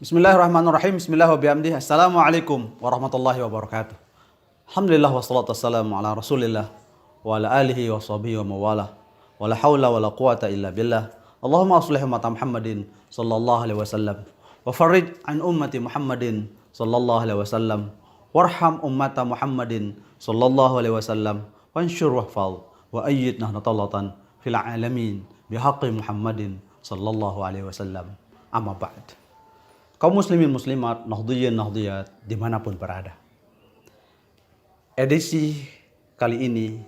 Bismillahirrahmanirrahim. Bismillahirrahmanirrahim. Assalamualaikum warahmatullahi wabarakatuh. Alhamdulillah wassalatu wassalamu ala Rasulillah wa ala alihi wa sahbihi wa mawalah. Wa la haula wa la quwata illa billah. Allahumma aslih ummata Muhammadin sallallahu alaihi wasallam wa farij an ummati Muhammadin sallallahu alaihi wasallam. Warham ummata Muhammadin sallallahu alaihi wasallam wansyur wahfal wa ayyid nahdatan fil alamin bihaqqi Muhammadin sallallahu alaihi wasallam. Amma ba'd. Kaum muslimin muslimat, nahdhiyin nahdhiyat dimanapun berada. Edisi kali ini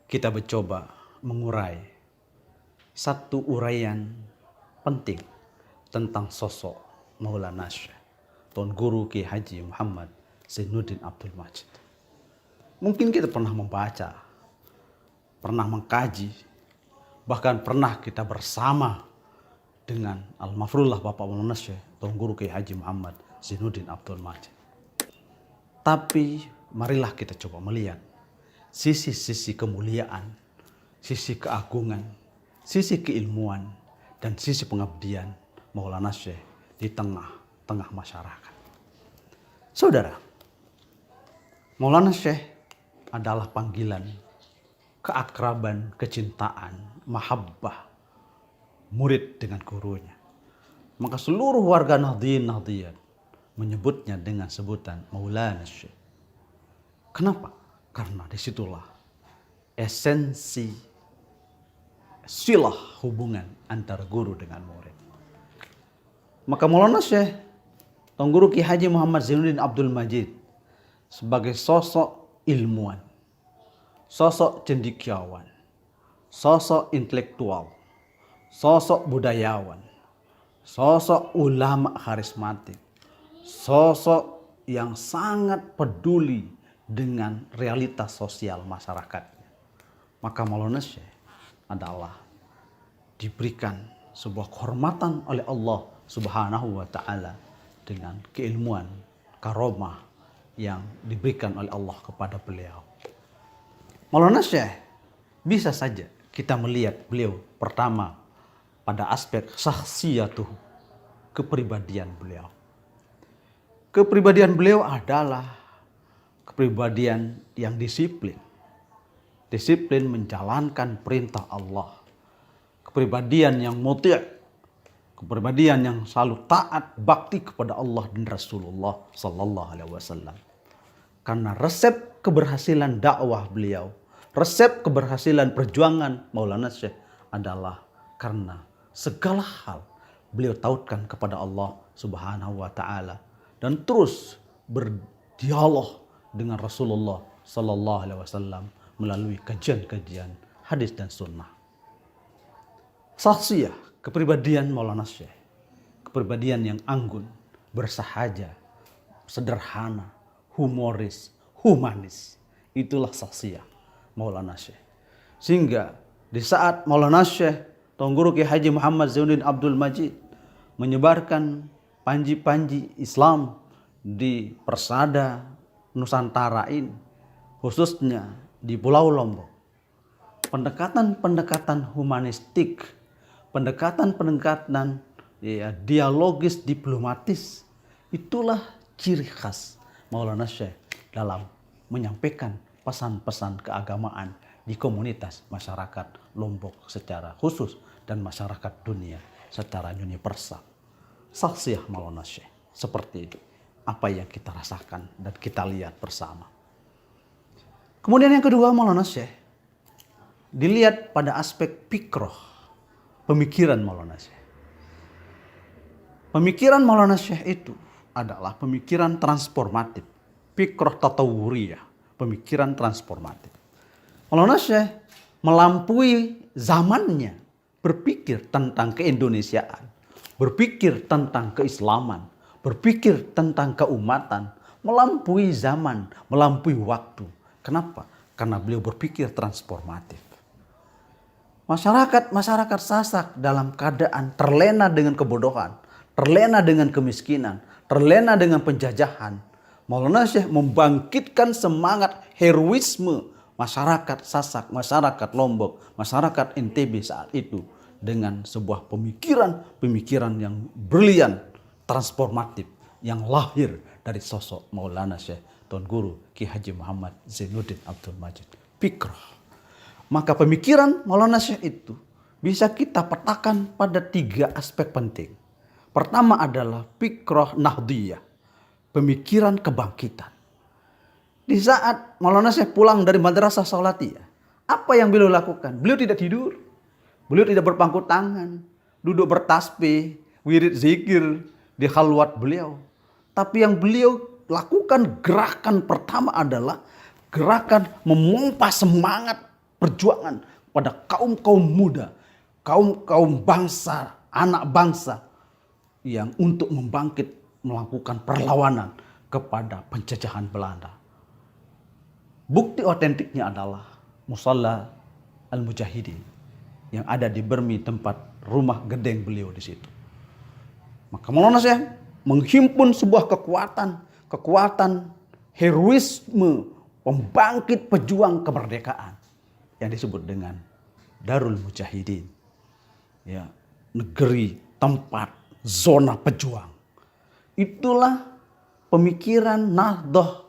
kita mencoba mengurai satu uraian penting tentang sosok Maulana Syekh Tuan Guru Kiai Haji Muhammad Zainuddin Abdul Majid. Mungkin kita pernah membaca, pernah mengkaji, bahkan pernah kita bersama dengan Al-Mafrullah Bapak Maulana Syekh Tuan Guru Kiai Haji Muhammad Zainuddin Abdul Majid. Tapi marilah kita coba melihat sisi-sisi kemuliaan, sisi keagungan, sisi keilmuan, dan sisi pengabdian Maulana Syekh di tengah-tengah masyarakat. Saudara, Maulana Syekh adalah panggilan keakraban, kecintaan, mahabbah murid dengan gurunya. Maka seluruh warga Nahdliyin Nahdliyat menyebutnya dengan sebutan Maulana Syekh. Kenapa? Karena disitulah esensi silah hubungan antara guru dengan murid. Maka Maulana Syekh Tuan Guru Kiai Haji Muhammad Zainuddin Abdul Majid sebagai sosok ilmuwan, sosok cendekiawan, sosok intelektual, sosok budayawan, sosok ulama karismatik, sosok yang sangat peduli dengan realitas sosial masyarakatnya. Maka Maulana Syekh adalah diberikan sebuah kehormatan oleh Allah Subhanahu wa Ta'ala dengan keilmuan, karomah yang diberikan oleh Allah kepada beliau. Maulana Syekh bisa saja kita melihat beliau pertama pada aspek syakhsiyatuh, kepribadian beliau. Kepribadian beliau adalah kepribadian yang disiplin. Disiplin menjalankan perintah Allah. Kepribadian yang muti', kepribadian yang selalu taat bakti kepada Allah dan Rasulullah sallallahu alaihi wasallam. Karena resep keberhasilan dakwah beliau, resep keberhasilan perjuangan Maulana Syekh adalah karena segala hal beliau tautkan kepada Allah Subhanahu wa Ta'ala dan terus berdialog dengan Rasulullah sallallahu alaihi wasallam melalui kajian-kajian hadis dan sunnah. Syakhsiyah, kepribadian Maulana Syekh, kepribadian yang anggun, bersahaja, sederhana, humoris, humanis. Itulah syakhsiyah Maulana Syekh. Sehingga di saat Maulana Syekh Tuan Guru Kiai Haji Muhammad Zainuddin Abdul Majid menyebarkan panji-panji Islam di persada Nusantara ini, khususnya di Pulau Lombok. Pendekatan-pendekatan humanistik, pendekatan-pendekatan dialogis diplomatis, itulah ciri khas Maulana Syekh dalam menyampaikan pesan-pesan keagamaan di komunitas masyarakat Lombok secara khusus dan masyarakat dunia secara universal. Syakhsiyah Maulana Syekh seperti itu. Apa yang kita rasakan dan kita lihat bersama. Kemudian yang kedua, Maulana Syekh dilihat pada aspek fikroh, pemikiran Maulana Syekh. Pemikiran Maulana Syekh itu adalah pemikiran transformatif, fikroh tatawuriyah, pemikiran transformatif. Maulana Syekh melampaui zamannya, berpikir tentang keindonesiaan, berpikir tentang keislaman, berpikir tentang keumatan, melampaui zaman, melampaui waktu. Kenapa? Karena beliau berpikir transformatif. Masyarakat Sasak dalam keadaan terlena dengan kebodohan, terlena dengan kemiskinan, terlena dengan penjajahan. Maulana Syekh membangkitkan semangat heroisme masyarakat Sasak, masyarakat Lombok, masyarakat NTB saat itu dengan sebuah pemikiran yang brilian transformatif yang lahir dari sosok Maulana Syekh Tuan Guru Ki Haji Muhammad Zainuddin Abdul Majid. Fikrah. Maka pemikiran Maulana Syekh itu bisa kita petakan pada 3 aspek penting. Pertama adalah fikrah nahdiyah, pemikiran kebangkitan. Di saat Maulana Syekh pulang dari Madrasah Saulatiyah, apa yang beliau lakukan? Beliau tidak tidur, beliau tidak berpangku tangan, duduk bertasbih, wirid zikir di khalwat beliau. Tapi yang beliau lakukan gerakan pertama adalah gerakan memompa semangat perjuangan pada kaum-kaum muda, kaum-kaum bangsa, anak bangsa yang untuk membangkit melakukan perlawanan kepada penjajahan Belanda. Bukti otentiknya adalah Musalla Al-Mujahidin yang ada di Bermi, tempat rumah gedeng beliau di situ. Maka Maulana Syekh menghimpun sebuah kekuatan heroisme pembangkit pejuang kemerdekaan yang disebut dengan Darul Mujahidin. Ya, negeri tempat zona pejuang. Itulah pemikiran Nahdah,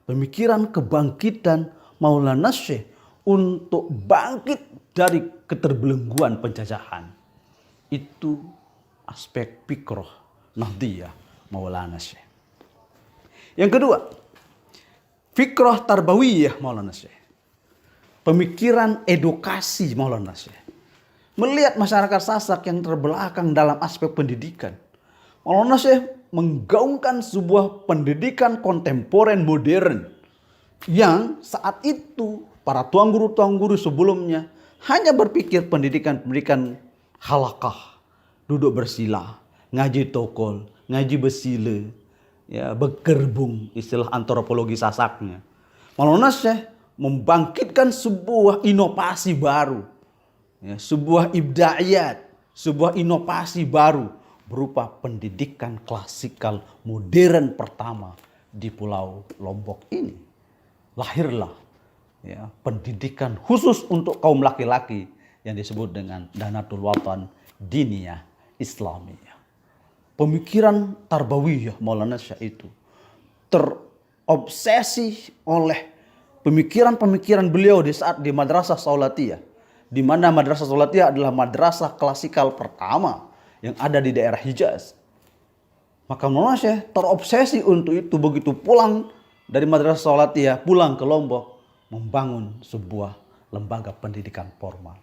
pemikiran kebangkitan Maulana Syekh untuk bangkit dari keterbelengguan penjajahan. Itu aspek fikrah Nahdiyah Maulana Syekh. Yang kedua, fikrah tarbawiyah Maulana Syekh. Pemikiran edukasi Maulana Syekh. Melihat masyarakat Sasak yang terbelakang dalam aspek pendidikan, Maulana Syekh menggaungkan sebuah pendidikan kontemporer modern yang saat itu para tuan guru sebelumnya hanya berpikir pendidikan halakah, duduk bersila, ngaji tokol, ngaji besile, ya, bekerbung, istilah antropologi Sasaknya. Maulana Syekh membangkitkan sebuah inovasi baru, ya, sebuah ibdaiyat, sebuah inovasi baru berupa pendidikan klasikal modern pertama di Pulau Lombok ini. Lahirlah, ya, pendidikan khusus untuk kaum laki-laki yang disebut dengan Danatul Watan Diniyah Islamiyah. Pemikiran tarbawiyah Maulana Syekh itu terobsesi oleh pemikiran-pemikiran beliau di saat di Madrasah Saulatiyah, di mana Madrasah Saulatiyah adalah madrasah klasikal pertama yang ada di daerah Hijaz. Maka Maulana Syekh terobsesi untuk itu. Begitu pulang dari Madrasah Saulatiyah, pulang ke Lombok, membangun sebuah lembaga pendidikan formal.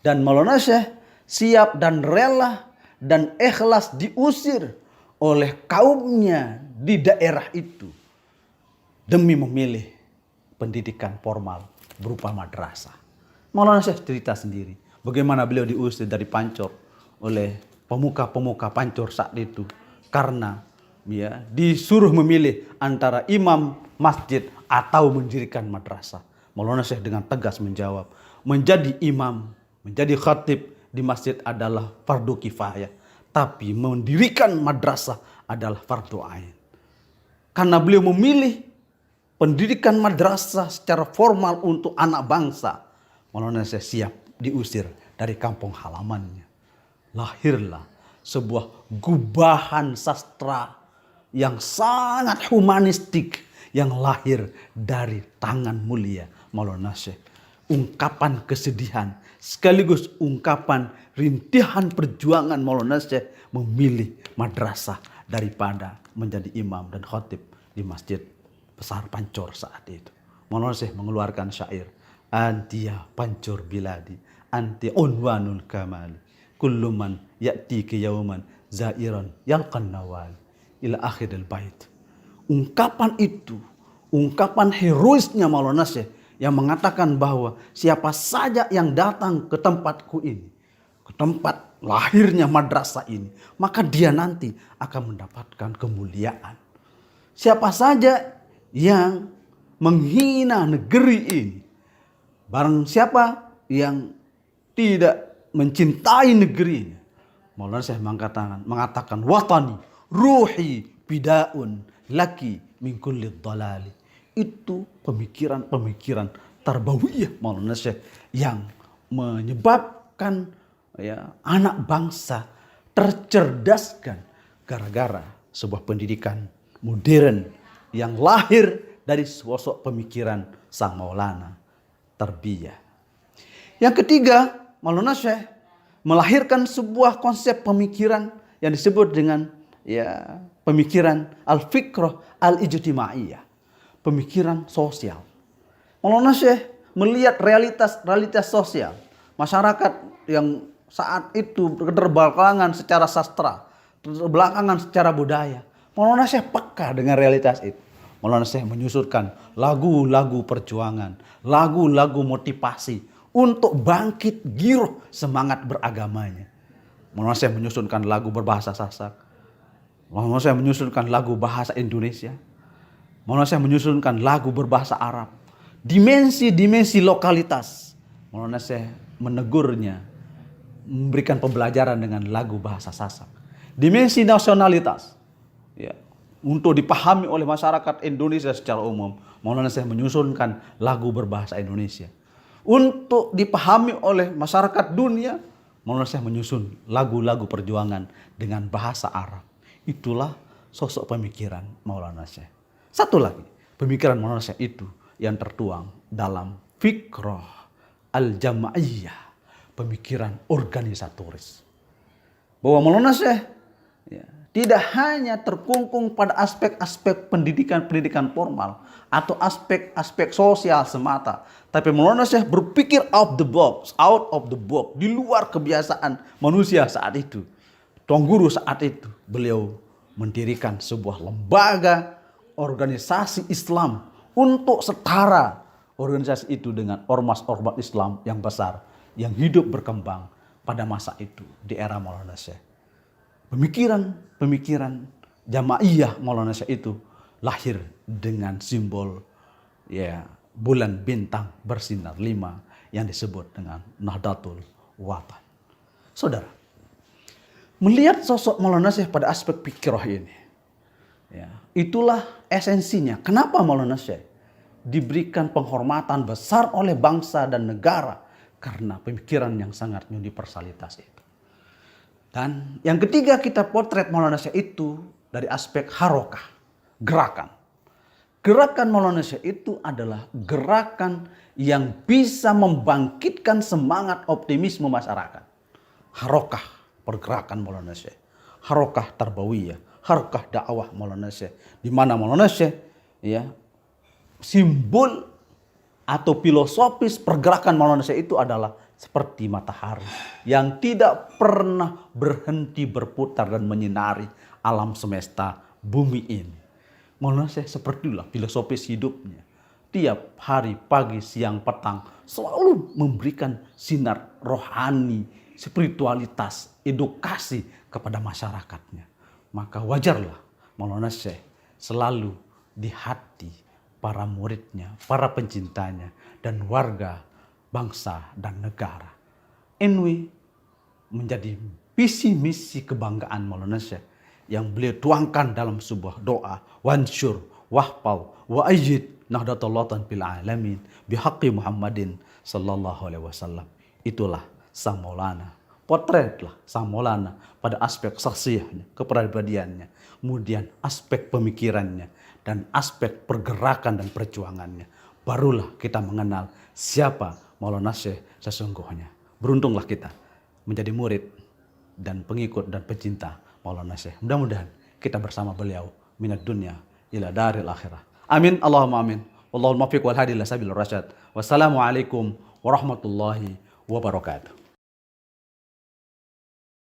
Dan Maulana Syekh siap dan rela dan ikhlas diusir oleh kaumnya di daerah itu demi memilih pendidikan formal berupa madrasah. Maulana Syekh cerita sendiri bagaimana beliau diusir dari Pancor oleh pemuka-pemuka Pancor saat itu karena, ya, disuruh memilih antara imam masjid atau mendirikan madrasah. Maulana Syekh dengan tegas menjawab, menjadi imam, menjadi khatib di masjid adalah fardu kifayah, tapi mendirikan madrasah adalah fardu ain. Karena beliau memilih pendidikan madrasah secara formal untuk anak bangsa, Maulana Syekh siap diusir dari kampung halamannya. Lahirlah sebuah gubahan sastra yang sangat humanistik yang lahir dari tangan mulia Maulana Syekh. Ungkapan kesedihan sekaligus ungkapan rintihan perjuangan Maulana Syekh memilih madrasah daripada menjadi imam dan khatib di masjid besar Pancor saat itu. Maulana Syekh mengeluarkan syair, antiya Pancor biladi, anti unwanul kamali, kullu man ya'ti ke yauman zairan yalqan nawal ila akhiril bait. Ungkapan itu, ungkapan heroisnya Maulana Syekh yang mengatakan bahwa siapa saja yang datang ke tempatku ini, ke tempat lahirnya madrasah ini, maka dia nanti akan mendapatkan kemuliaan. Siapa saja yang menghina negeri ini, barang siapa yang tidak mencintai negeri ini, Maulana Syekh mengatakan watani ruhi bidaun laki min kulli dhalali. Itu pemikiran-pemikiran tarbawiyah Maulana Syekh yang menyebabkan, ya, anak bangsa tercerdaskan, gara-gara sebuah pendidikan modern yang lahir dari sosok pemikiran Sang Maulana Tarbiyah. Yang ketiga, Maulana Syekh melahirkan sebuah konsep pemikiran yang disebut dengan pemikiran al-fikrah al-ijtimaiyah, pemikiran sosial. Maulana Syekh melihat realitas sosial masyarakat yang saat itu keterbelakangan secara sastra, keterbelakangan secara budaya. Maulana Syekh peka dengan realitas itu. Maulana Syekh menyusurkan lagu-lagu perjuangan, lagu-lagu motivasi untuk bangkit giroh semangat beragamanya. Maulana Syekh menyusunkan lagu berbahasa Sasak. Maulana Syekh menyusunkan lagu bahasa Indonesia. Maulana Syekh menyusunkan lagu berbahasa Arab. Dimensi-dimensi lokalitas. Maulana Syekh menegurnya, memberikan pembelajaran dengan lagu bahasa Sasak. Dimensi nasionalitas, untuk dipahami oleh masyarakat Indonesia secara umum, Maulana Syekh menyusunkan lagu berbahasa Indonesia. Untuk dipahami oleh masyarakat dunia, Maulana Syekh menyusun lagu-lagu perjuangan dengan bahasa Arab. Itulah sosok pemikiran Maulana Syekh. Satu lagi, pemikiran Maulana Syekh itu yang tertuang dalam fikrah al-jamaiyah, pemikiran organisatoris. Bahwa Maulana Syekh tidak hanya terkungkung pada aspek-aspek pendidikan formal atau aspek-aspek sosial semata, tapi Maulana Syekh berpikir out of the box, di luar kebiasaan manusia saat itu. Tuan Guru saat itu beliau mendirikan sebuah lembaga organisasi Islam untuk setara organisasi itu dengan ormas-ormas Islam yang besar yang hidup berkembang pada masa itu di era Maulana Syekh. Pemikiran jamaiyah Maulana Syekh itu lahir dengan simbol bulan bintang bersinar 5 yang disebut dengan Nahdlatul Watan. Saudara, melihat sosok Maulana Syekh pada aspek fikirah ini, itulah esensinya. Kenapa Maulana Syekh diberikan penghormatan besar oleh bangsa dan negara? Karena pemikiran yang sangat universalitas itu. Dan yang ketiga, kita potret Maulana Syekh itu dari aspek harokah, gerakan. Gerakan Maulana Syekh itu adalah gerakan yang bisa membangkitkan semangat optimisme masyarakat. Harokah, pergerakan Maulana Syekh. Harokah tarbawiyah, harokah dakwah Maulana Syekh. Di mana Maulana Syekh simbol atau filosofis pergerakan Maulana Syekh itu adalah seperti matahari yang tidak pernah berhenti berputar dan menyinari alam semesta bumi ini. Maulana Syekh sepertilah filosofis hidupnya. Tiap hari, pagi, siang, petang selalu memberikan sinar rohani, spiritualitas, edukasi kepada masyarakatnya. Maka wajarlah Maulana Syekh selalu di hati para muridnya, para pencintanya, dan warga, bangsa, dan negara. NW menjadi visi misi kebanggaan Maulana Syekh yang beliau tuangkan dalam sebuah doa, wansur, wahpal, wa ayyid Nahdlatul Watan fil alamin bihaqqi Muhammadin sallallahu alaihi wasallam. Itulah Sang Maulana. Potretlah Sang Maulana pada aspek saksiyahnya, kepribadiannya, kemudian aspek pemikirannya, dan aspek pergerakan dan perjuangannya. Barulah kita mengenal siapa Maulana Syekh sesungguhnya. Beruntunglah kita menjadi murid dan pengikut dan pecinta Maulana Syekh. Mudah-mudahan kita bersama beliau minad dunya ila daril akhirah. Amin, Allahumma amin. Wallahul muwaffiq wal hadi ila sabil rasyad. Wassalamualaikum warahmatullahi wabarakatuh.